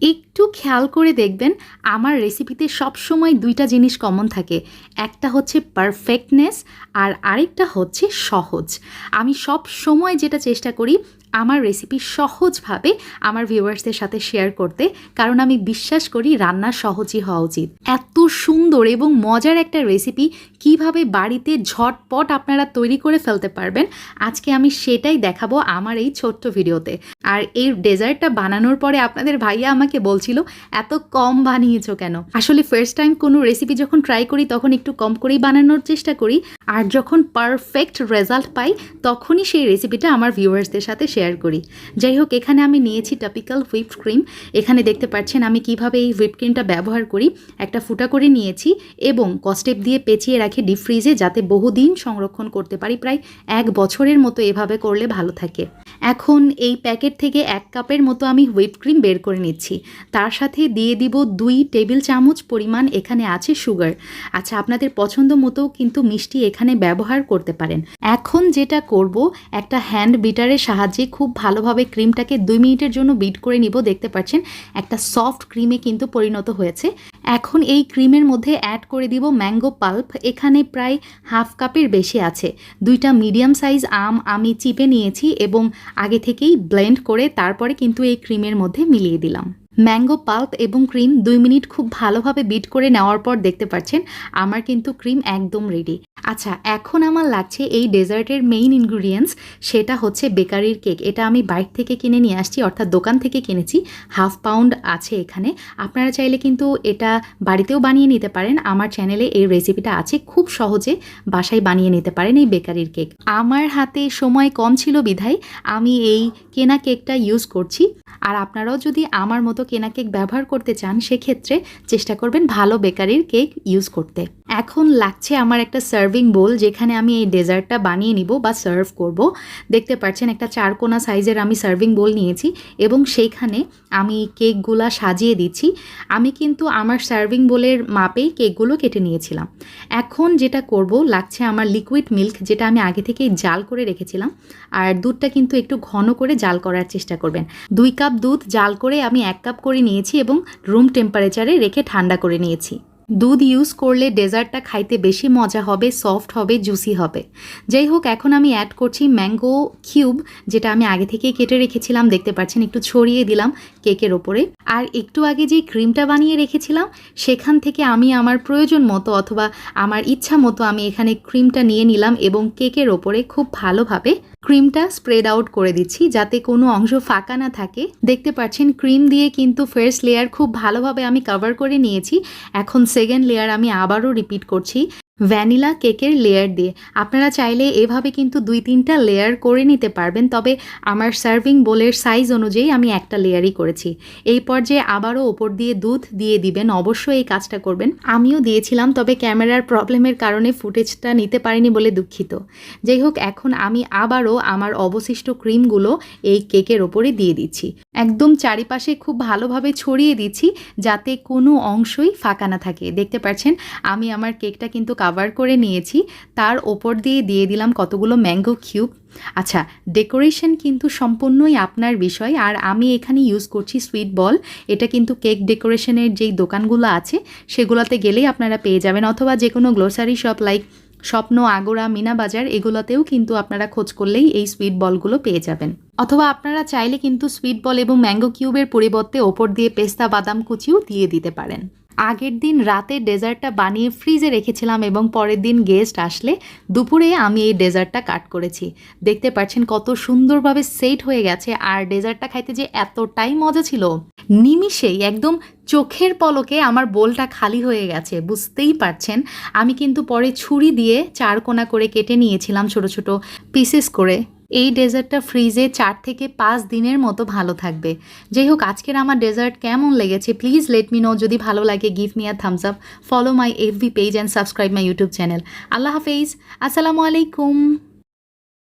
একটু খেয়াল করে দেখবেন আমার রেসিপিতে সবসময় ২টা জিনিস কমন থাকে। একটা হচ্ছে পারফেক্টনেস আর আরেকটা হচ্ছে সহজ। আমি সবসময় যেটা চেষ্টা করি আমার রেসিপি সহজভাবে আমার ভিউয়ার্সদের সাথে শেয়ার করতে, কারণ আমি বিশ্বাস করি রান্না সহজই হওয়া উচিত। এত সুন্দর এবং মজার একটা রেসিপি কিভাবে বাড়িতে ঝটপট আপনারা তৈরি করে ফেলতে পারবেন, আজকে আমি সেটাই দেখাবো আমার এই ছোট্ট ভিডিওতে। আর এই ডেজার্টটা বানানোর পরে আপনাদের ভাইয়া আমাকে বলছিল এত কম বানিয়েছো কেন। আসলে ফার্স্ট টাইম কোনো রেসিপি যখন ট্রাই করি তখন একটু কম করেই বানানোর চেষ্টা করি, আর যখন পারফেক্ট রেজাল্ট পাই তখনই সেই রেসিপিটা আমার ভিউয়ার্সদের সাথে শেয়ার করি। যাই হোক, এখানে আমি নিয়েছি টপিক্যাল হুইপড ক্রিম। এখানে দেখতে পাচ্ছেন আমি কিভাবে এই হুইপড ক্রিমটা ব্যবহার করি। একটা ফুটা করে নিয়েছি এবং কস্টেপ দিয়ে পেঁচিয়ে রাখি ডিপ ফ্রিজে, যাতে বহুদিন সংরক্ষণ করতে পারি। প্রায় 1 বছরের মতো এভাবে করলে ভালো থাকে। এখন এই প্যাকেট থেকে 1 কাপের মতো আমি হুইপড ক্রিম বের করে নিচ্ছি। তার সাথে দিয়ে দিব 2 টেবিল চামচ পরিমাণ এখানে আছে সুগার। আচ্ছা, আপনাদের পছন্দ মতো কিন্তু মিষ্টি এখানে ব্যবহার করতে পারেন। এখন যেটা করব, একটা হ্যান্ড বিটারের সাহায্যে খুব ভালোভাবে ক্রিমটাকে 2 মিনিটের জন্য বিট করে নিব। দেখতে পাচ্ছেন একটা সফট ক্রিমে কিন্তু পরিণত হয়েছে। এখন এই ক্রিমের মধ্যে অ্যাড করে দিব ম্যাঙ্গো পাল্প। এখানে প্রায় হাফ কাপের বেশি আছে। 2টা মিডিয়াম সাইজ আম আমি চিপে নিয়েছি এবং আগে থেকেই ব্লেন্ড করে তারপরে কিন্তু এই ক্রিমের মধ্যে মিলিয়ে দিলাম। ম্যাঙ্গো পাল্প এবং ক্রিম 2 মিনিট খুব ভালোভাবে বিট করে নেওয়ার পর দেখতে পাচ্ছেন আমার কিন্তু ক্রিম একদম রেডি। আচ্ছা, এখন আমার লাগছে এই ডেজার্টের মেইন ইনগ্রিডিয়েন্টস, সেটা হচ্ছে বেকারির কেক। এটা আমি বাইরে থেকে কিনে নিয়ে আসছি, অর্থাৎ দোকান থেকে কিনেছি। হাফ পাউন্ড আছে এখানে। আপনারা চাইলে কিন্তু এটা বাড়িতেও বানিয়ে নিতে পারেন। আমার চ্যানেলে এই রেসিপিটা আছে, খুব সহজে বাসায় বানিয়ে নিতে পারেন এই বেকারির কেক। আমার হাতে সময় কম ছিল বিধায় আমি এই কেনা কেকটা ইউজ করছি। আর আপনারাও যদি আমার মতো কেনা কেক ব্যবহার করতে চান, সেক্ষেত্রে চেষ্টা করবেন ভালো বেকারির কেক ইউজ করতে। এখন লাগছে আমার একটা সার্ভিং বোল, যেখানে আমি এই ডেজার্টটা বানিয়ে নিব বা সার্ভ করব। দেখতে পাচ্ছেন একটা 4 কোনা সাইজের আমি সার্ভিং বোল নিয়েছি এবং সেইখানে আমি কেকগুলা সাজিয়ে দিচ্ছি। আমি কিন্তু আমার সার্ভিং বোলের মাপেই কেকগুলো কেটে নিয়েছিলাম। এখন যেটা করব, লাগছে আমার লিকুইড মিল্ক, যেটা আমি আগে থেকেই জাল করে রেখেছিলাম। আর দুধটা কিন্তু একটু ঘন করে জাল করার চেষ্টা করবেন। 2 কাপ দুধ জাল করে আমি 1 কাপ করে নিয়েছি এবং রুম টেম্পারেচারে রেখে ঠান্ডা করে নিয়েছি। দুধ ইউজ করলে ডেজার্টটা খাইতে বেশি মজা হবে, সফট হবে, জুসি হবে। যাই হোক, এখন আমি অ্যাড করছি ম্যাঙ্গো কিউব, যেটা আমি আগে থেকেই কেটে রেখেছিলাম। দেখতে পাচ্ছেন একটু ছড়িয়ে দিলাম কেকের ওপরে। আর একটু আগে যে ক্রিমটা বানিয়ে রেখেছিলাম, সেখান থেকে আমি আমার প্রয়োজন মতো অথবা আমার ইচ্ছা মতো আমি এখানে ক্রিমটা নিয়ে নিলাম এবং কেকের ওপরে খুব ভালোভাবে ক্রিমটা স্প্রেড আউট করে দিচ্ছি, যাতে কোনো অংশ ফাঁকা না থাকে। দেখতে পাচ্ছেন ক্রিম দিয়ে কিন্তু ফার্স্ট লেয়ার খুব ভালোভাবে আমি কভার করে নিয়েছি। এখন সেকেন্ড লেয়ার আমি আবারও রিপিট করছি ভ্যানিলা কেকের লেয়ার দিয়ে। আপনারা চাইলে এভাবে কিন্তু 2-3টা লেয়ার করে নিতে পারবেন, তবে আমার সার্ভিং বোলের সাইজ অনুযায়ী আমি একটা লেয়ারই করেছি। এই পর্যায়ে আবারও ওপর দিয়ে দুধ দিয়ে দিবেন, অবশ্যই এই কাজটা করবেন। আমিও দিয়েছিলাম, তবে ক্যামেরার প্রবলেমের কারণে ফুটেজটা নিতে পারিনি বলে দুঃখিত। যাই হোক, এখন আমি আবারও আমার অবশিষ্ট ক্রিমগুলো এই কেকের ওপরে দিয়ে দিচ্ছি। একদম চারিপাশে খুব ভালোভাবে ছড়িয়ে দিচ্ছি, যাতে কোনো অংশই ফাঁকা না থাকে। দেখতে পাচ্ছেন আমি আমার কেকটা কিন্তু কভার করে নিয়েছি। তার ওপর দিয়ে দিলাম কতগুলো ম্যাঙ্গো কিউব। আচ্ছা, ডেকোরেশন কিন্তু সম্পূর্ণই আপনার বিষয়। আর আমি এখানে ইউজ করছি সুইট বল। এটা কিন্তু কেক ডেকোরেশনের যেই দোকানগুলো আছে সেগুলোতে গেলেই আপনারা পেয়ে যাবেন, অথবা যে কোনো গ্লোসারি শপ লাইক স্বপ্ন, আগোরা, মিনা বাজার, এগুলোতেও কিন্তু আপনারা খোঁজ করলেই এই সুইট বলগুলো পেয়ে যাবেন। অথবা আপনারা চাইলে কিন্তু সুইট বল এবং ম্যাঙ্গো কিউবের পরিবর্তে ওপর দিয়ে পেস্তা বাদাম কুচিও দিয়ে দিতে পারেন। আগের দিন রাতে ডেজার্টটা বানিয়ে ফ্রিজে রেখেছিলাম এবং পরের দিন গেস্ট আসলে দুপুরে আমি এই ডেজার্টটা কাট করেছি। দেখতে পাচ্ছেন কত সুন্দরভাবে সেট হয়ে গেছে। আর ডেজার্টটা খাইতে যে এতটাই মজা ছিল, নিমিষেই একদম চোখের পলকে আমার বোলটা খালি হয়ে গেছে, বুঝতেই পারছেন। আমি কিন্তু পরে ছুরি দিয়ে 4 কোনা করে কেটে নিয়েছিলাম ছোট ছোট পিসেস করে। এই ডেজার্টটা ফ্রিজে 4 থেকে 5 দিনের মতো ভালো থাকবে। যাই হোক, আজকের আমার ডেজার্ট কেমন লেগেছে প্লিজ লেট মি নো। যদি ভালো লাগে give me a thumbs up, follow my FB page and subscribe my YouTube channel. আল্লাহ হাফেজ, আসসালামু আলাইকুম।